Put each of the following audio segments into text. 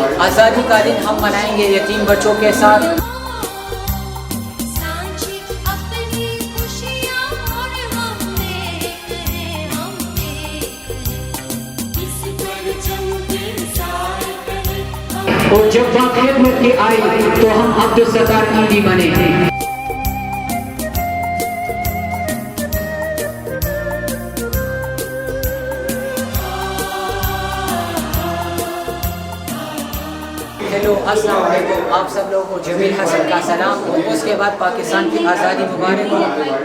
आज़ादी का दिन हम मनाएंगे यतीम बच्चों के साथ। और जब वक्त खिदमत की आई तो हम अब्दुल सत्तार ईदी बने। हेलो अस्सलाम वालेकुम, आप सब लोगों को जमील हसन का सलाम। और उसके बाद पाकिस्तान की आज़ादी मुबारक हो।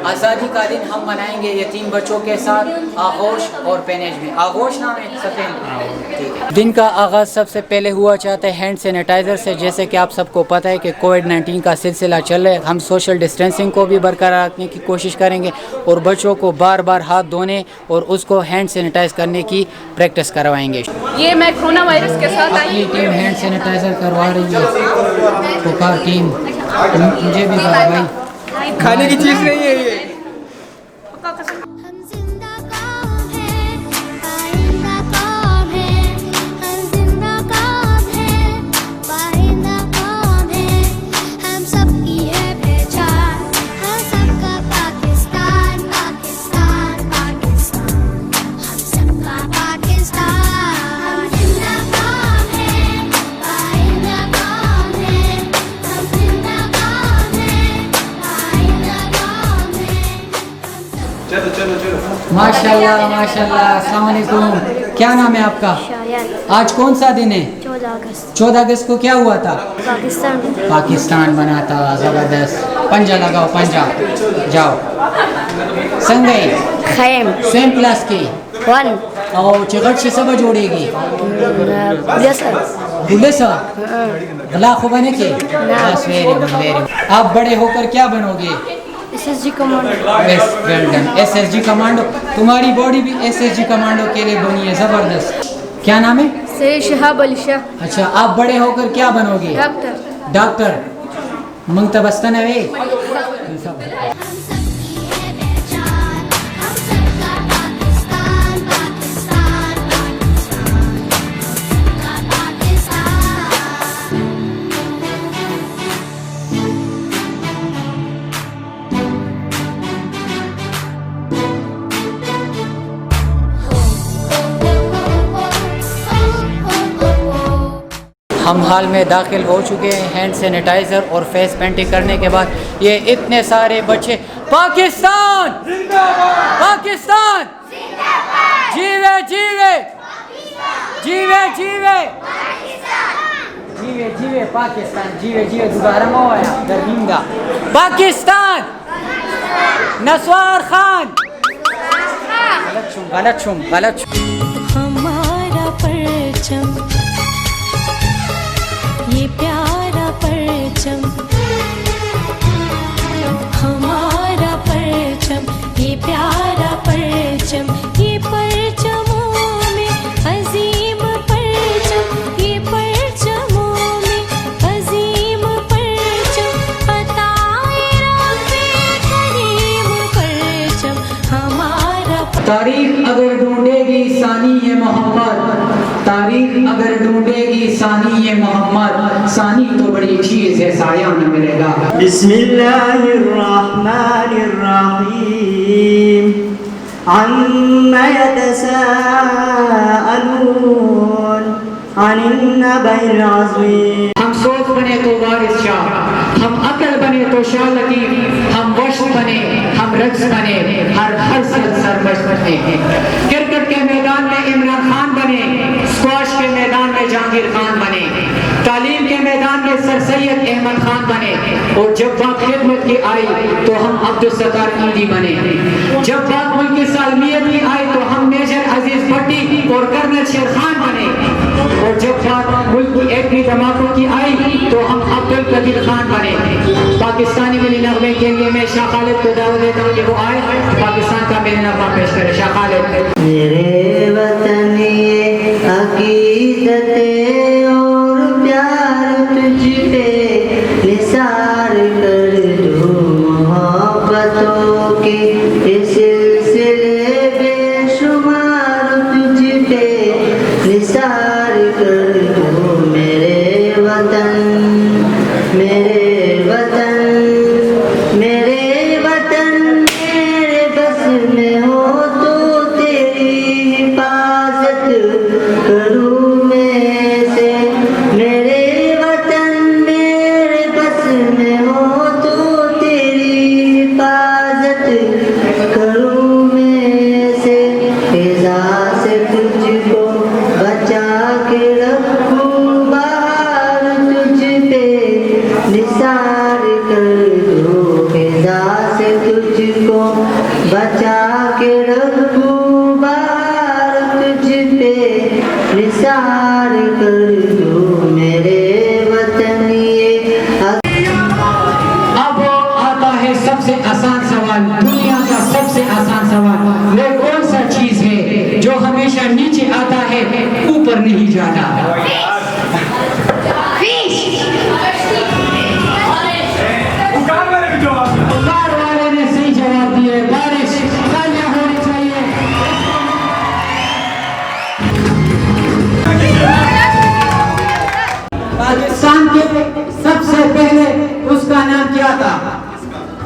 आज़ादी का दिन हम मनाएंगे यतीम बच्चों के साथ आगोश और पेनेज में। आगोश नाम है सफेद। दिन का आगाज़ सबसे पहले हुआ चाहता है हैंड सैनिटाइज़र से। जैसे कि आप सबको पता है कि कोविड-19 का सिलसिला चल रहा है, हम सोशल डिस्टेंसिंग को भी बरकरार रखने की कोशिश करेंगे और बच्चों को बार बार हाथ धोने और उसको हैंड सैनिटाइज करने की प्रैक्टिस करवाएंगे। ये मैं कोरोना वायरस के साथ अपनी टीम हैंड सैनिटाइजर करवा रही है। पुकार टीम, मुझे भी भाई खाने की चीज़ नहीं है ये। माशाल्लाह माशाल्लाह। अस्सलाम वालेकुम, क्या नाम है आपका? आज कौन सा दिन है? 14 अगस्त। 14 अगस्त को क्या हुआ था? पाकिस्तान बना था। ज़बरदस्त। पंजा लगाओ, पंजा जाओ। संगई खैम सेम क्लास की 1 और चिगट से सब जोड़ेगी बुले सा गला को बने के। बस वेरी गुड वेरी गुड। आप बड़े होकर क्या बनोगे? SSG commando. Well done. SSG commando. तुम्हारी बॉडी भी SSG कमांडो के लिए बनी है। ज़बरदस्त। क्या नाम है? सैयद शहाब अली शाह। अच्छा, आप बड़े होकर क्या बनोगे? डॉक्टर। डॉक्टर मंगतबस्तन है। हम हाल में दाखिल हो चुके हैं हैंड सैनिटाइज़र और फेस पेंटिंग करने के बाद। ये इतने सारे बच्चे पाकिस्तान पाकिस्तान जीवे जीवे जीवे जीवे जीवे जीवे पाकिस्तान जीवे जीवे दोबारा मोया दरमिंगा पाकिस्तान नस्वार खान। गलत शुम गलत हमारा परचम ये प्यारा परचम, हमारा परचम ये प्यारा परचम, ये परचमों में अजीम परचम, ये परचमों में अजीम परचम, अताए रब्बे करीम परचम हमारा। तारीख अगर ढूंढेगी सानी ये मोहम्मद, तारीख अगर ढूंढेगी सानी ये मोहम्मद, सानी तो बड़ी चीज है, साया न मिलेगा। बिस्मिल्लाहिर्रहमानिर्रहीम अन्ना यतसाअलून अनिन नबइल अज़ीम। हम सोच बने तो वारिस शाह, हम अकल बने तो शाह लतीफ, हम वश बने हम रक्स बने हर सरमश बने। क्रिकेट के मैदान में इमरान खान बने, स्क्वाश के मैदान में जहांगीर खान बने, तालीम के मैदान में सर सैयद अहमद खान बने। और जब बात खिदमत की आई तो हम अब्दुल सत्तार ईदी बने। जब बात मुल्क की सालमियत की आई तो हम मेजर अजीज भट्टी और कर्नल शेर खान बने। और जब बात मुल्क की एटमी धमाकों की आई तो हम अब्दुल कदीर खान बने। पाकिस्तानी मिली नगमे के लिए मैं शाह खालिद को दावत देता हूँ कि वो आए पाकिस्तान का मेरे नगमा पेश करे। शाह खालिद। मेरे वतन ये अकीदतें और प्यार तुझ पे निसार कर दो, मोहब्बतों के सिलसिले बेशुमार तुझ पे निसार कर दो। मेरे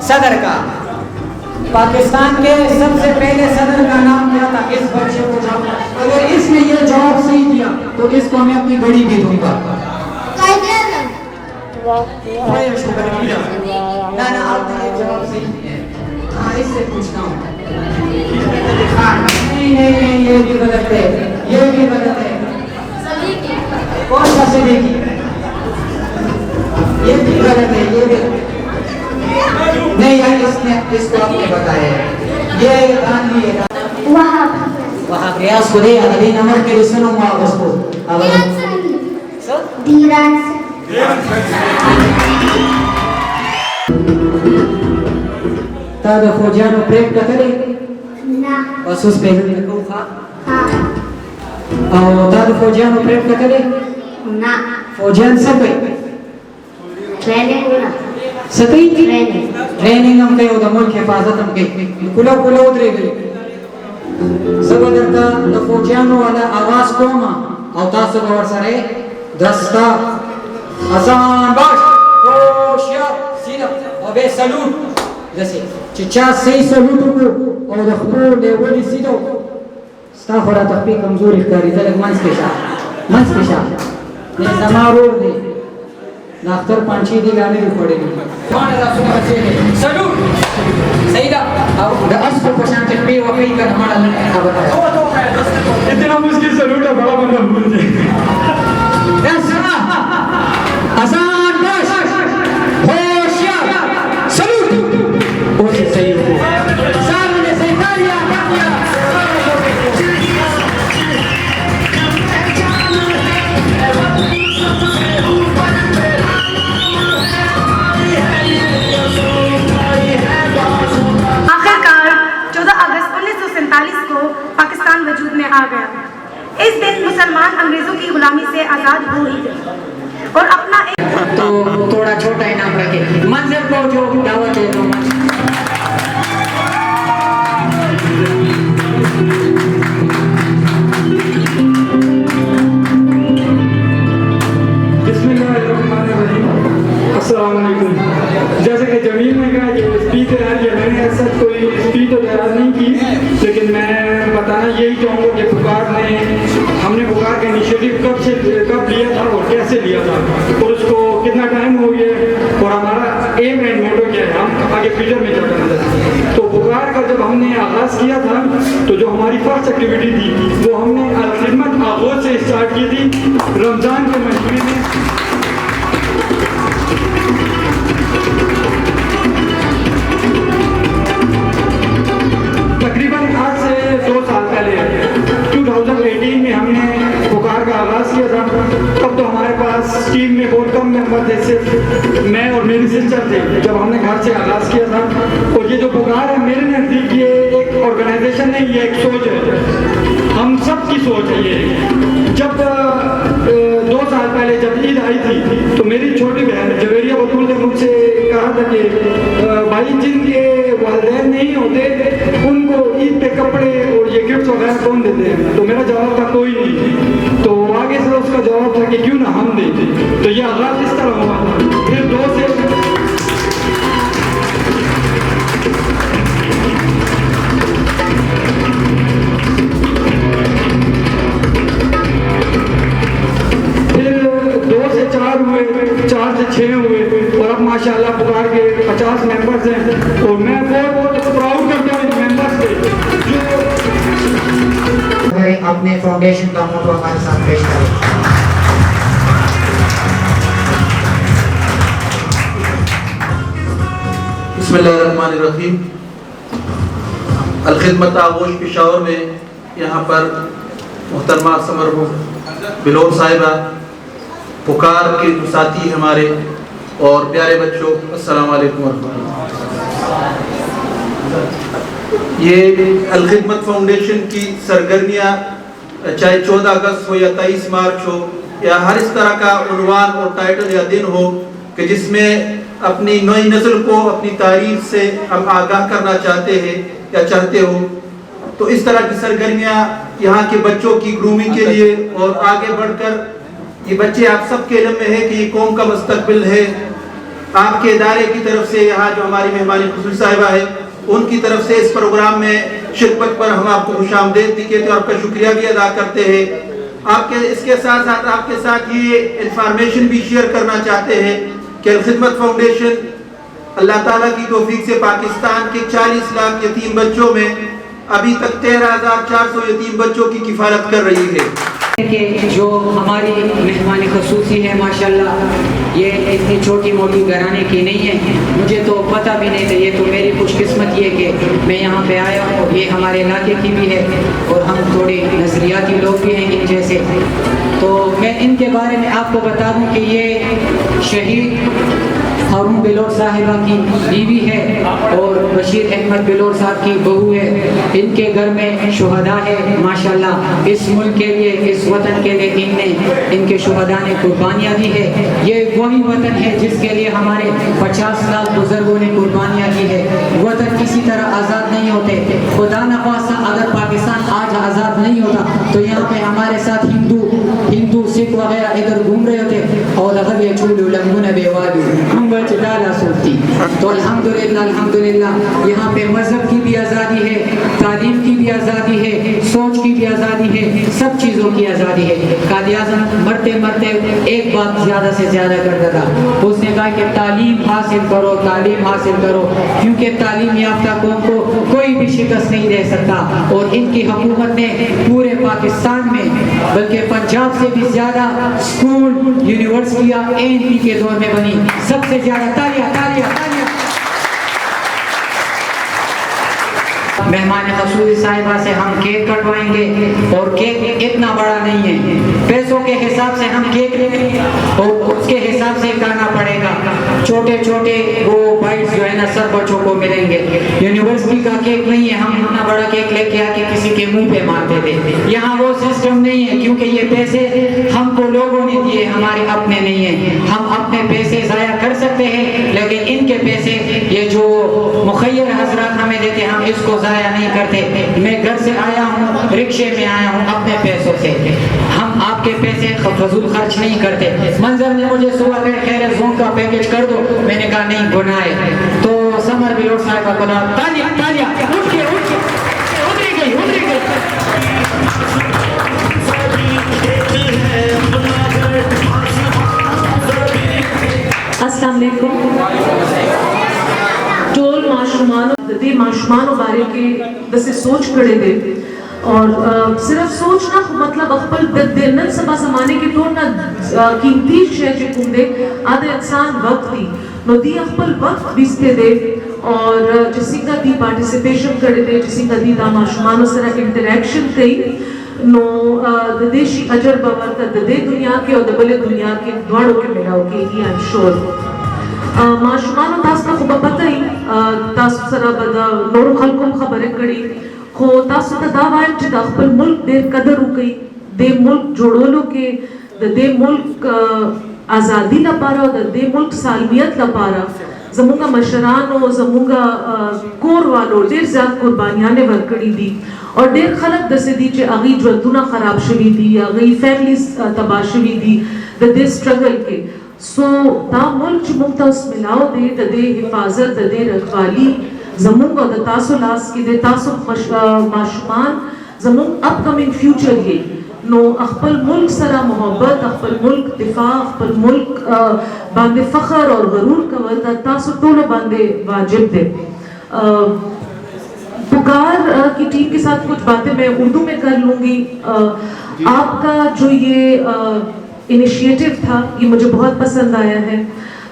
सदर का। पाकिस्तान के सबसे पहले सदर का नाम क्या था? इस बच्चे को जब अगर इसने ये जवाब सही दिया तो इसको मैं अपनी घड़ी भी दूंगा। ना ना आपने ये जवाब सही दिया। हाँ इससे पूछता हूँ। नहीं ये भी गलत है, ये भी गलत है। कौन सा सदीकी? ये भी गलत है, ये भी नहीं यार इसने इसको आपने बताया ये गांधी है। वहाँ प्रयास को दे अभी नंबर के लिए सुनूंगा उसको। तादा फौजियानो प्रेम करे बस उस पे खा और तादा फौजियानो प्रेम करे फौजियान सब सतई ट्रेनिंग हम कयो द मुल्क हिफाजत हम के कुला उतरे गई सबदर का द फौजियानो वाला आवाज कोमा और तासो और सरे दस्ता अजान बाश होशियार सीधा और बे सलूट जैसे चिचा सही सलूट को और द खबो लेवली सीधो स्टाफरा तकबी कमजोरी करी तलक मंस के साथ ने समारोह दे नाख्तर पांची दी गाने भी पड़ेगी कौन है सुना से सलूट सहीदा और द अस्को पहचान के पे वही का हमारा लड़का बताया इतना मुश्किल सलूट है बड़ा बंदा भूल जाएगा। सुना अजान बश होशियार सलूट उसे सही हो सामने से कालिया कालिया आखिरकार 14 अगस्त 1947 को पाकिस्तान वजूद में आ गया। इस दिन मुसलमान अंग्रेजों की गुलामी से आज़ाद हो ही गए और अपना एक तो थोड़ा छोटा इनाम रखे मंजर को जो दावत दे दो अस्सलाम वालेकुम। जैसे कि जमील ने कहा कि स्पीच तैयार किया, मैंने ऐसा कोई स्पीच तो तैयार नहीं की, लेकिन मैं बताना यही चाहूँगा कि हमने पुकार का इनिशिएटिव कब लिया था और कैसे लिया था और उसको कितना टाइम हो गया और हमारा एम एंड मोटो क्या है, हम आगे फ्यूचर में क्या करना चाहते हैं। तो पुकार का जब हमने आगाज़ किया था तो जो हमारी फर्स्ट एक्टिविटी थी वो हमने अल-खिदमत आगोज से स्टार्ट की थी रमज़ान के महीने में। तकरीबन आज से 2 साल पहले 2018 में हमने पुकार का आगाज़ किया था। तब तो हमारे पास टीम में बहुत कम मेंबर थे, सिर्फ मैं और मेरी सिस्टर थे जब हमने घर से आगाज़ किया था। और ये जो पुकार है मेरे नज़दीक ये एक ऑर्गेनाइजेशन नहीं, ये एक सोच है, हम सब की सोच है ये। जब 2 साल पहले जब ईद आई थी तो मेरी छोटी बहन जवेरिया बतूल ने मुझसे कहा था कि भाई जिनके वालिदैन नहीं होते उनको ईद पे कपड़े और ये गिफ्ट वगैरह कौन देते हैं? तो मेरा जवाब था कोई नहीं। तो आगे से उसका जवाब था कि क्यों ना हम देते। तो ये आगाज़ इस तरह हुआ था। फिर 2 से हुए, 4 से 6 हुए और अब माशाल्लाह पुकार के 50 मेंबर्स हैं और मैं बहुत प्राउड करता हूँ इन मेंबर्स पे जो अपने फाउंडेशन का मोटो हमारे साथ पेश करें। बिस्मिल्लाहिर्रहमानिर्रहीम। अल-खिदमत आगोश पेशावर में यहाँ पर मोहतरमा समरहुम बिलोर साहिबा, पुकार के जो साथी हमारे और प्यारे बच्चों, अस्सलाम वालेकुम। ये अल-खिदमत फाउंडेशन की सरगर्मियाँ चाहे 14 अगस्त हो या 23 मार्च हो या हर इस तरह का उन्वान और टाइटल या दिन हो कि जिसमें अपनी नई नस्ल को अपनी तारीख से हम आगाह करना चाहते हैं या चाहते हो, तो इस तरह की सरगर्मियाँ यहाँ के बच्चों की ग्रूमिंग के लिए और आगे बढ़कर ये बच्चे आप सबके इल्म में है कि ये कौम का मुस्तकबिल है आपके इदारे की तरफ से, यहाँ जो हमारी मेहमानी खुसूसी साहिबा है उनकी तरफ से इस प्रोग्राम में शिरकत पर हम आपको खुशामदीद भी कहते हैं और आपका शुक्रिया भी अदा करते हैं। आपके इसके साथ साथ आपके साथ ये इंफॉर्मेशन भी शेयर करना चाहते हैं कि अल-खिदमत फाउंडेशन अल्लाह ताला की तौफीक से पाकिस्तान के 40 लाख यतीम बच्चों में अभी तक 13,400 यतीम बच्चों की किफालत कर रही है। कि जो हमारी मेहमानी खसूसी है माशाल्लाह, ये इतनी छोटी मोटी घराने की नहीं है, मुझे तो पता भी नहीं था। ये तो मेरी खुशकिस्मती है कि मैं यहाँ पे आया हूँ। ये हमारे इलाके की भी है और हम थोड़े नज़रियाती लोग भी हैं इन जैसे। तो मैं इनके बारे में आपको बता दूँ कि ये शहीद हारून बिलोर साहिबा की बीवी है और बशीर अहमद बिलोर साहब की बहू है। इनके घर में शुहदा है माशाल्लाह। इस मुल्क के लिए, इस वतन के लिए इनके शुहदा ने कुर्बानियाँ दी है। ये वही वतन है जिसके लिए हमारे 50 लाख बुजुर्गों ने कुर्बानियाँ दी है। वतन किसी तरह आज़ाद नहीं होते। खुदा न खास्ता अगर पाकिस्तान आज आज़ाद नहीं होता तो यहाँ पे हमारे साथ हिंदू सिख वगैरह इधर घूम रहे होते और अगर ये चूलू लंगुन बेवालू डाला सोचती। तो अल्हम्दुलिल्लाह यहाँ पे मजहब की भी आज़ादी है, तालीम की भी आज़ादी है, सोच की भी आज़ादी है, सब चीज़ों की आज़ादी है। कादियाज़म मरते मरते एक बात ज़्यादा से ज़्यादा करता था, उसने कहा कि तालीम हासिल करो, तालीम हासिल करो, क्योंकि तालीम याफ्ता कौम को कोई भी शिकस्त नहीं दे सकता। और इनकी हुकूमत ने पूरे पाकिस्तान में बल्कि पंजाब से भी ज़्यादा स्कूल यूनिवर्सिटियाँ ANP के दौर में बनी। सबसे ज़्यादा तालियां। मेहमान खसूसी साहिबा से हम केक कटवाएंगे और केक इतना बड़ा नहीं है, पैसों के हिसाब से हम केक लेंगे और उसके हिसाब से खाना पड़ेगा। छोटे छोटे वो बाइट्स जो है ना सब बच्चों को मिलेंगे। यूनिवर्सिटी का केक नहीं है, हम इतना बड़ा केक लेके आके किसी के मुंह पे मारते थे। यहाँ वो सिस्टम नहीं है, क्योंकि ये पैसे हमको लोगों ने दिए, हमारे अपने नहीं है। हम अपने पैसे ज़ाया कर सकते हैं, लेकिन इनके पैसे ये जो मुखय्यर हजरात हमें देते हम इसको ज़ाया नहीं करते। मैं घर से आया हूँ, रिक्शे में आया हूँ अपने पैसों से। हम आपके पैसे फजूल खर्च नहीं करते। मंजर ने मुझे सुबह कहा खैर जोन का पैकेज कर दो, मैंने कहा नहीं गुनाह है। तो समर बिलोर साहिबा को तालियां उठ के उतरी गई। अस्सलाम वालेकुम। टोल माशुमानो बारे के दसे सोच खड़े दे और सिर्फ सोचना मतलब अखबल दिनन सबा जमाने के तो ना कीमती शय जे कुंदे आधे इंसान वक्त दी नो दी अखबल वक्त बिस्ते दे और जिसी का दी पार्टिसिपेशन करे दे, जिसी का दी माशुमानो सरा इंटरेक्शन कई नो देशी अजर बाबर का दे दुनिया के और दबले दुनिया के द्वारों के मिलाओ के ही आई एम श्योर माशुमानो तास्ता खुब पता ही तासु सरा बदा नोरु खलकुम खबरें कड़ी खो तासु ता दावायम चे दाखबल मुल्क देर कदर उकई दे मुल्क जोड़ोलो के दे मुल्क आज़ादी लपारा दे मुल्क सालमियत लपारा जमुंगा मशरानो जमुंगा कोर वालो देर ज़्यादा कुर्बानियाँ ने वर्कड़ी दी और देर खलक दसे दी चे अगी ज्वतुना खराब शवी दी, अगी फैमिली तबाशवी दी दे स्ट्रगल के सो ता मुल्क मुक्ता उस मिलाओ दे तदे हिफाजत तदे रखवाली जमुंगा द तासो लास की दे तासो माशुमान जमुंग अपकमिंग फ्यूचर ये नो अखबल मुल्क सरा मोहब्बत, अखबल मुल्क दिफा, अखबल मुल्क बांदे फखर और गरूर का वरदा तासो टोलो बांदे वाजिब दे। पुकार की टीम के साथ कुछ बातें मैं उर्दू में कर लूँगी। आपका जो ये इनिशिएटिव था ये मुझे बहुत पसंद आया है,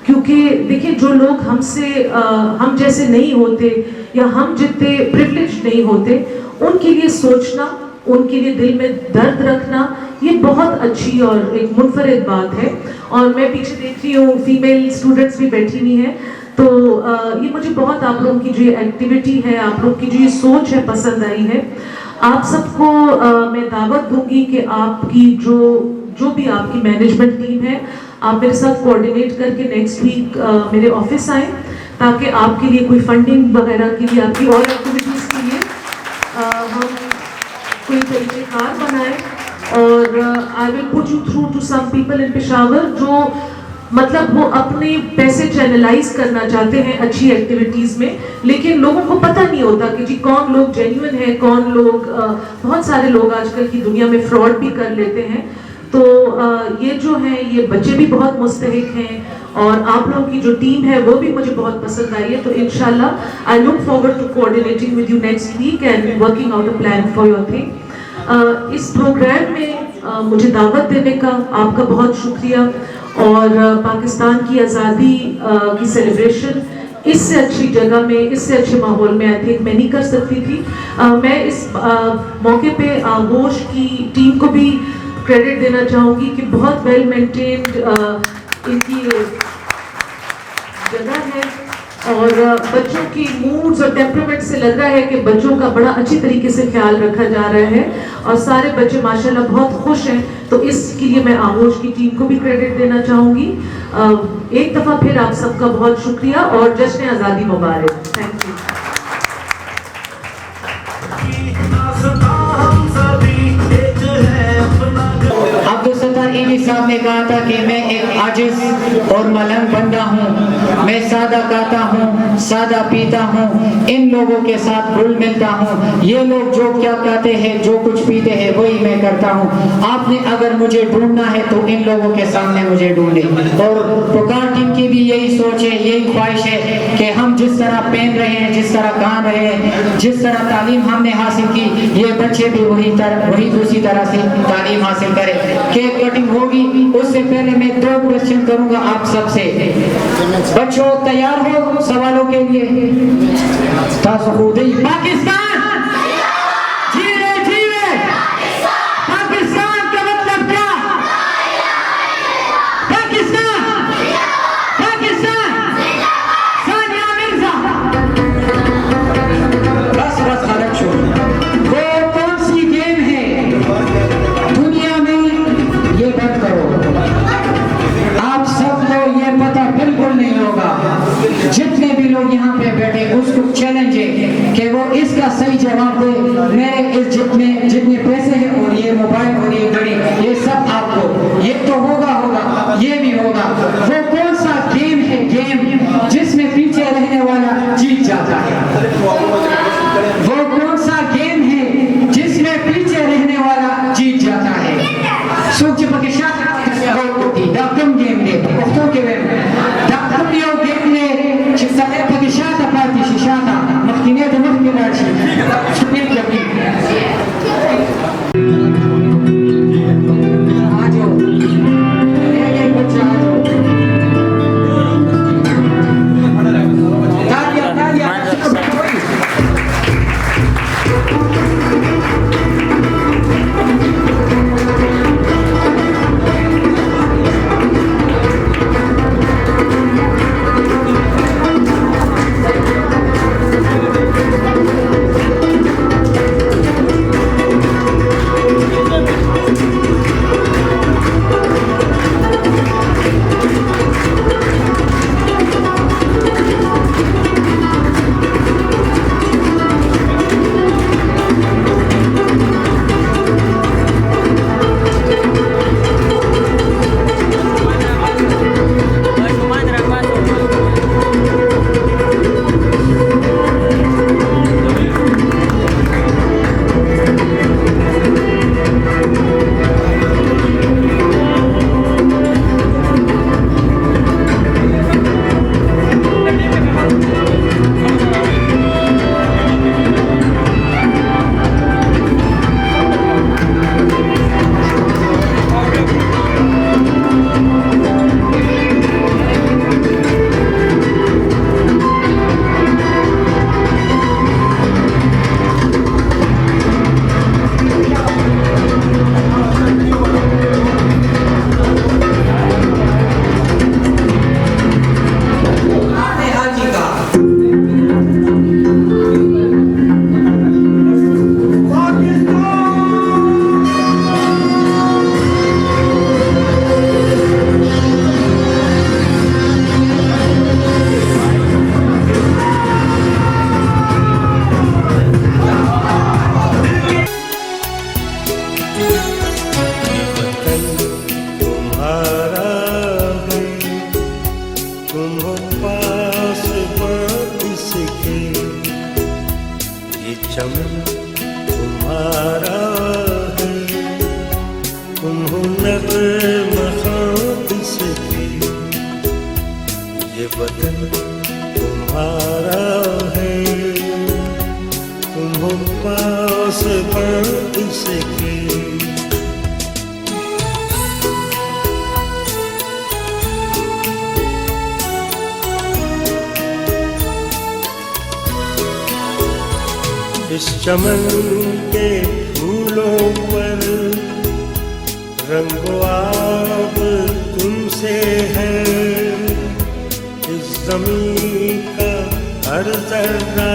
क्योंकि देखिए जो लोग हम जैसे नहीं होते या हम जितने प्रिविलेज नहीं होते उनके लिए सोचना, उनके लिए दिल में दर्द रखना ये बहुत अच्छी और एक मुनफरिद बात है। और मैं पीछे देख रही हूँ फीमेल स्टूडेंट्स भी बैठी हुई हैं, तो ये मुझे बहुत आप लोगों की जो ये एक्टिविटी है, आप लोग की जो ये सोच है पसंद आई है। आप सबको मैं दावत दूंगी कि आपकी जो भी आपकी मैनेजमेंट टीम है आप मेरे साथ कोऑर्डिनेट करके नेक्स्ट वीक मेरे ऑफिस आए, ताकि आपके लिए कोई फंडिंग वगैरह के लिए, आपकी और एक्टिविटीज़ के लिए हम कोई तरीक़ेकार बनाए। और I will put you through to some people in Peshawar जो मतलब वो अपने पैसे चैनलाइज करना चाहते हैं अच्छी एक्टिविटीज में, लेकिन लोगों को पता नहीं होता कि जी कौन लोग जेन्युइन है, कौन लोग बहुत सारे लोग आजकल की दुनिया में फ्रॉड भी कर लेते हैं। तो ये जो है ये बच्चे भी बहुत मुस्तहिक हैं और आप लोगों की जो टीम है वो भी मुझे बहुत पसंद आई है। तो इंशाल्लाह I look forward to coordinating with you next week and working out a plan for your thing. इस प्रोग्राम में मुझे दावत देने का आपका बहुत शुक्रिया और पाकिस्तान की आज़ादी की सेलिब्रेशन इससे अच्छी जगह में, इससे अच्छे माहौल में आई थिंक मैं नहीं कर सकती थी। मैं इस मौके पे आगोश की टीम को भी क्रेडिट देना चाहूँगी कि बहुत वेल मेंटेन्ड इनकी जगह है और बच्चों की मूड्स और टेम्परामेंट से लग रहा है कि बच्चों का बड़ा अच्छी तरीके से ख्याल रखा जा रहा है और सारे बच्चे माशाल्लाह बहुत खुश हैं। तो इसके लिए मैं आगोश की टीम को भी क्रेडिट देना चाहूँगी। एक दफ़ा फिर आप सबका बहुत शुक्रिया और जश्न आज़ादी मुबारक। Thank you. अब्दुल सत्तार ईदी साहब ने कहा था कि मैं एक आजिज और मलंग बंदा हूँ, मैं सादा गाता हूँ, सादा पीता हूँ, इन लोगों के साथ घुल मिलता हूँ, ये लोग जो क्या कहते हैं, जो कुछ पीते हैं वही मैं करता हूँ। आपने अगर मुझे ढूंढना है तो इन लोगों के सामने मुझे ढूंढे। और पुकार टीम की भी यही सोच है, यही ख्वाहिश है कि हम जिस तरह पहन रहे हैं, जिस तरह काम रहे हैं, जिस तरह तालीम हमने हासिल की, ये बच्चे भी वही दूसरी तरह से तालीम हासिल करें। केक कटिंग होगी, उससे पहले मैं 2 क्वेश्चन करूंगा आप सबसे। बच्चों तैयार हो सवालों के लिए? पाकिस्तान जीवे जीवे, पाकिस्तान का मतलब क्या? पाकिस्तान पाकिस्तान सानिया मिर्जा। बस गलत छोड़। वो कौन सी गेम है दुनिया में, ये बंद करो। आप सबको ये पता बिल्कुल नहीं होगा, जितने भी लोग यहाँ पे बैठे उसको चैलेंज है कि वो इसका सही वतन तुम्हारा है, तुम हो पास पर इसके। इस चमन के फूलों पर रंगो आप तुमसे है, इस ज़मीं का हर जर्रा